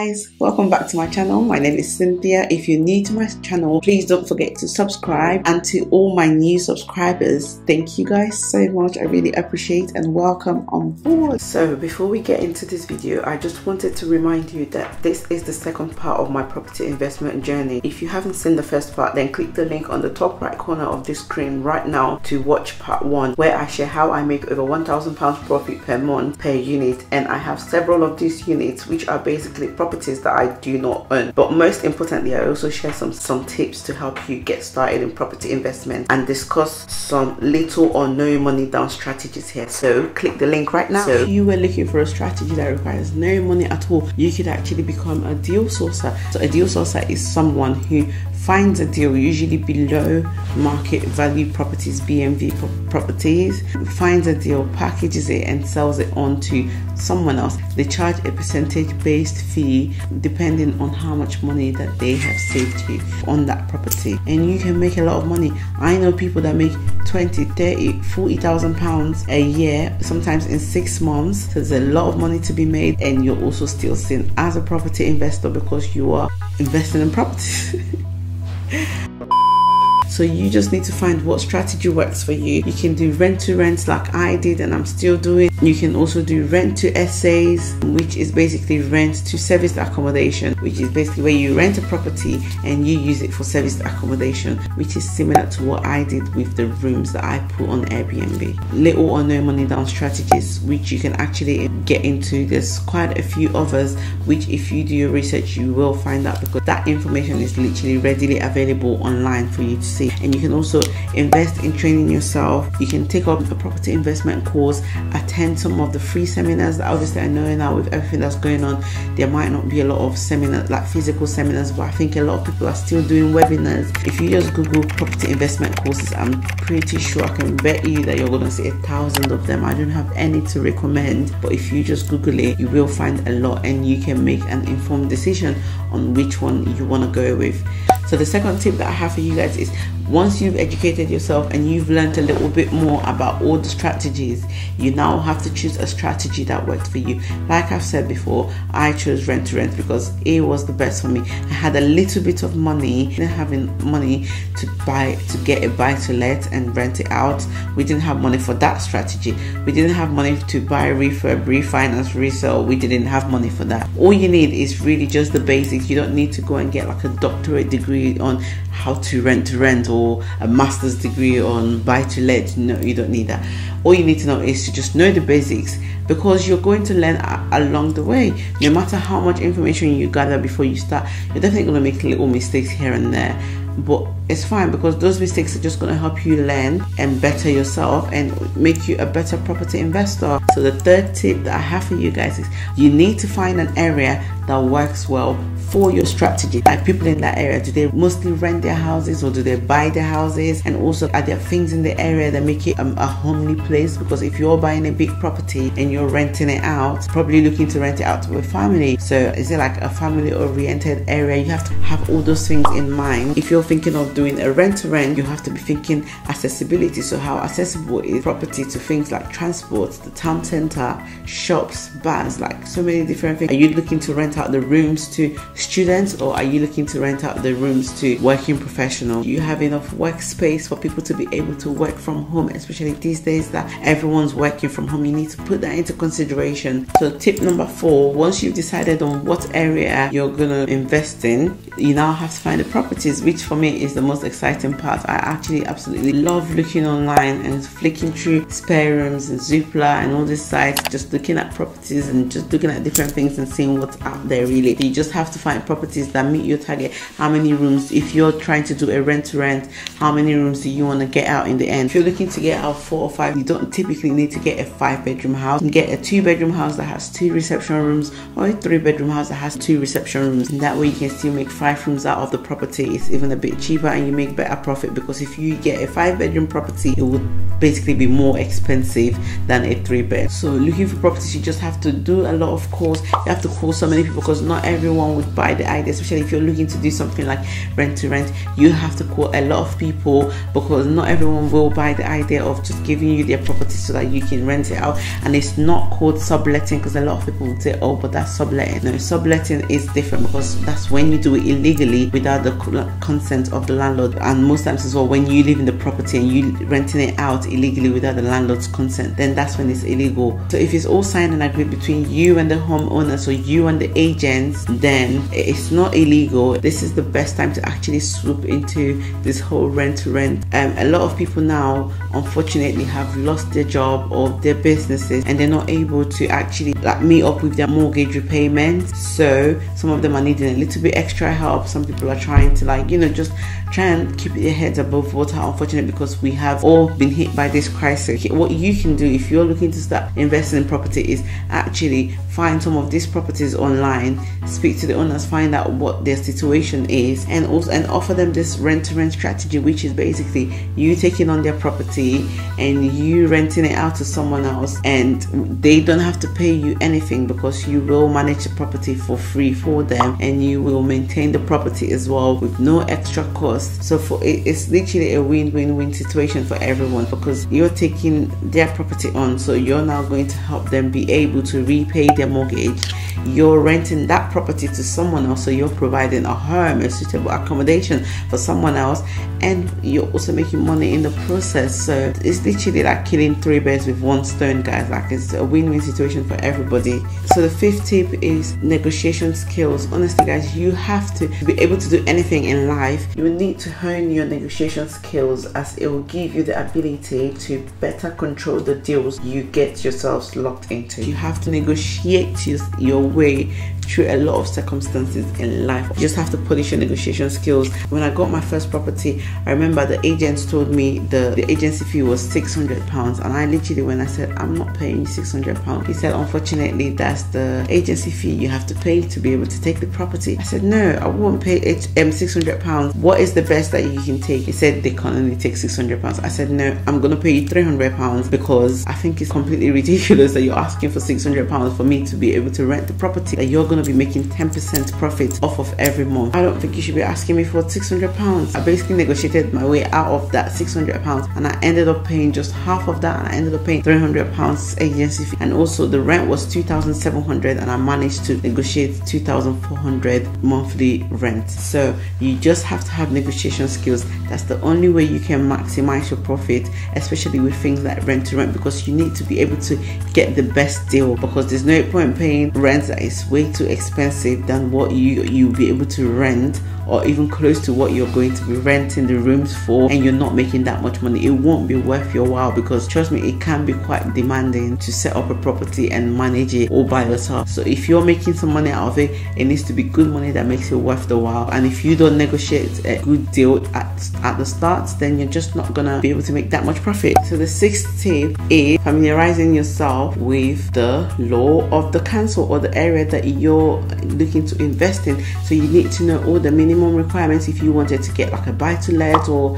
guys, welcome back to my channel. My name is Cynthia. If you're new to my channel, please don't forget to subscribe, and to all my new subscribers, thank you guys so much. I really appreciate and welcome on board. So before we get into this video, I just wanted to remind you that this is the second part of my property investment journey. If you haven't seen the first part, then click the link on the top right corner of this screen right now to watch part 1, where I share how I make over £1,000 profit per month per unit, and I have several of these units which are basically properties that I do not own. But most importantly, I also share some tips to help you get started in property investment and discuss some little or no money down strategies here. So click the link right now. So if you were looking for a strategy that requires no money at all, you could actually become a deal sourcer. So a deal sourcer is someone who finds a deal, usually below market value properties, BMV properties, finds a deal, packages it and sells it on to someone else. They charge a percentage based fee depending on how much money that they have saved you on that property, and you can make a lot of money. I know people that make 20, 30, 40,000 pounds a year, sometimes in 6 months. So there's a lot of money to be made, and you're also still seen as a property investor because you are investing in properties. So you just need to find what strategy works for you. You can do rent to rent like I did and I'm still doing. You can also do rent to essays, which is basically rent to serviced accommodation, which is basically where you rent a property and you use it for serviced accommodation, which is similar to what I did with the rooms that I put on Airbnb. Little or no money down strategies, which you can actually get into. There's quite a few others, which if you do your research, you will find out, because that information is literally readily available online for you to see. And you can also invest in training yourself. You can take up a property investment course, attend some of the free seminars. Obviously, I know now with everything that's going on, there might not be a lot of seminars, like physical seminars, but I think a lot of people are still doing webinars. If you just Google property investment courses, I'm pretty sure, I can bet you that you're going to see 1,000 of them. I don't have any to recommend, but if you just Google it, you will find a lot, and you can make an informed decision on which one you want to go with. So the second tip that I have for you guys is, once you've educated yourself and you've learned a little bit more about all the strategies, you now have to choose a strategy that works for you. Like I've said before, I chose rent to rent because it was the best for me. I had a little bit of money, didn't have money to get a buy to let and rent it out. We didn't have money for that strategy. We didn't have money to buy refurb, refinance, resell. We didn't have money for that. All you need is really just the basics. You don't need to go and get like a doctorate degree on how to rent or a master's degree on buy to let. No, you don't need that. All you need to know is to just know the basics, because you're going to learn along the way. No matter how much information you gather before you start, you're definitely going to make little mistakes here and there, but it's fine, because those mistakes are just going to help you learn and better yourself and make you a better property investor. So the third tip that I have for you guys is, you need to find an area that works well for your strategy. Like, people in that area, do they mostly rent their houses or do they buy their houses? And also, are there things in the area that make it a homely place? Because if you're buying a big property and you're renting it out, probably looking to rent it out to a family, so is it like a family oriented area? You have to have all those things in mind. If you're thinking of doing a rent to rent, you have to be thinking accessibility. So how accessible is property to things like transport, the town center, shops, bars, like so many different things. Are you looking to rent out the rooms to students, or are you looking to rent out the rooms to working professionals? Do you have enough workspace for people to be able to work from home, especially these days that everyone's working from home? You need to put that into consideration. So tip number 4, once you've decided on what area you're gonna invest in, you now have to find the properties, which for me is the most exciting part. I actually absolutely love looking online and flicking through spare rooms and Zoopla and all these sites, just looking at properties and just looking at different things and seeing what's out there. Really, you just have to find properties that meet your target. How many rooms? If you're trying to do a rent to rent, how many rooms do you want to get out in the end? If you're looking to get out 4 or 5, you don't typically need to get a 5-bedroom house. You can get a 2-bedroom house that has 2 reception rooms, or a 3-bedroom house that has 2 reception rooms, and that way you can still make 5 rooms out of the property. It's even a bit cheaper and you make better profit, because if you get a 5-bedroom property, it would basically be more expensive than a 3-bed. So looking for properties, you just have to do a lot of calls. You have to call so many people, because not everyone would buy the idea, especially if you're looking to do something like rent to rent. You have to call a lot of people, because not everyone will buy the idea of just giving you their property so that you can rent it out. And it's not called subletting, because a lot of people would say, oh, but that's subletting. No, subletting is different, because that's when you do it illegally without the consent of the landlord. And most times as well, when you live in the property and you renting it out illegally without the landlord's consent, then that's when it's illegal. So if it's all signed and agreed between you and the homeowner, so you and the agents, then it's not illegal. This is the best time to actually swoop into this whole rent to rent. A lot of people now unfortunately have lost their job or their businesses, and they're not able to actually like meet up with their mortgage repayments. So some of them are needing a little bit extra help. Some people are trying to, like, you know, just try and keep their heads above water, unfortunately, because we have all been hit by this crisis. What you can do if you're looking to start investing in property is actually find some of these properties online, speak to the owners, find out what their situation is, and offer them this rent to rent strategy, which is basically you taking on their property and you renting it out to someone else, and they don't have to pay you anything, because you will manage the property for free for them, and you will maintain the property as well with no extra cost. So it's literally a win-win-win situation for everyone, because you're taking their property on, so you're now going to help them be able to repay their mortgage. You're renting that property to someone else, so you're providing a home, a suitable accommodation for someone else, and you're also making money in the process. So it's literally like killing 3 birds with 1 stone, guys. Like, it's a win-win situation for everybody. So the 5th tip is negotiation skills. Honestly, guys, you have to be able to do anything in life. You need to hone your negotiation skills, as it will give you the ability to better control the deals you get yourselves locked into. You have to negotiate your way through a lot of circumstances in life. You just have to polish your negotiation skills. When I got my first property, I remember the agents told me the agency fee was £600, and I literally, when I said, I'm not paying £600, he said, unfortunately, that's the agency fee you have to pay to be able to take the property. I said, no, I won't pay £600. What is the best that you can take? He said they can only take £600. I said, no, I'm gonna pay you £300, because I think it's completely ridiculous that you're asking for £600 for me to be able to rent the property, that you're gonna be making 10% profit off of every month. I don't think you should be asking me for £600. I basically negotiated my way out of that £600, and I ended up paying just half of that, and I ended up paying £300 agency fee, and also the rent was £2,700, and I managed to negotiate £2,400 monthly rent. So you just have to have negotiation skills. That's the only way you can maximize your profit, especially with things like rent to rent, because you need to be able to get the best deal, because there's no point paying rent that is way too expensive than what you'll be able to rent, or even close to what you're going to be renting the rooms for, and you're not making that much money. It won't be worth your while, because trust me, it can be quite demanding to set up a property and manage it all by yourself. So if you're making some money out of it, it needs to be good money that makes it worth the while. And if you don't negotiate a good deal at the start, then you're just not gonna be able to make that much profit. So the 6th tip is familiarizing yourself with the law of the council or the area that you're looking to invest in. So you need to know all the minimum requirements. If you wanted to get like a buy-to-let, or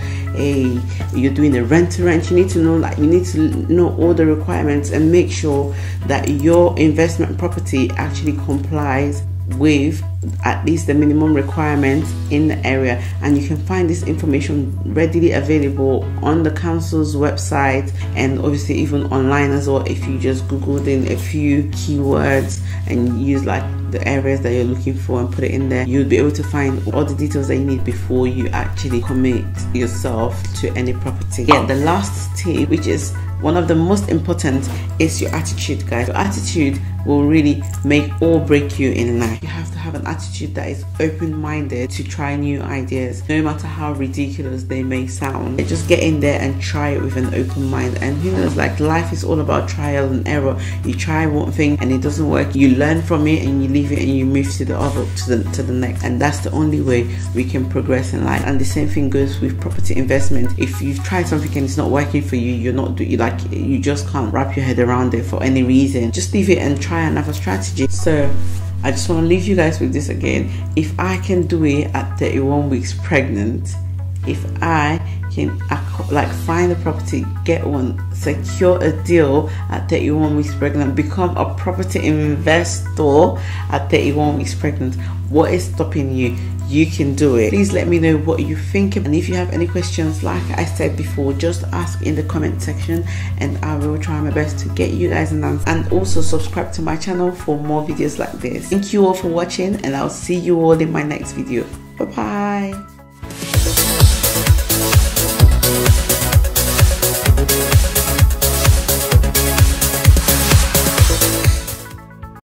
you're doing a rent-to-rent, you need to know all the requirements, and make sure that your investment property actually complies with at least the minimum requirements in the area. And you can find this information readily available on the council's website, and obviously even online as well. If you just googled in a few keywords and use like the areas that you're looking for and put it in there, you'll be able to find all the details that you need before you actually commit yourself to any property. Yeah, the last tip, which is one of the most important, is your attitude, guys. Your attitude will really make or break you in life. You have to have an attitude that is open-minded to try new ideas, no matter how ridiculous they may sound. Just get in there and try it with an open mind. And who knows, like, life is all about trial and error. You try one thing and it doesn't work, you learn from it and you leave it and you move to the other, to the next. And that's the only way we can progress in life. And the same thing goes with property investment. If you've tried something and it's not working for you, you just can't wrap your head around it for any reason, just leave it and try another strategy. So I just want to leave you guys with this again. If I can do it at 31 weeks pregnant, if I can find a property, get one, secure a deal at 31 weeks pregnant, become a property investor at 31 weeks pregnant. What is stopping you? You can do it. Please let me know what you think, and if you have any questions, like I said before, just ask in the comment section and I will try my best to get you guys an answer. And also subscribe to my channel for more videos like this. Thank you all for watching, and I'll see you all in my next video. Bye bye.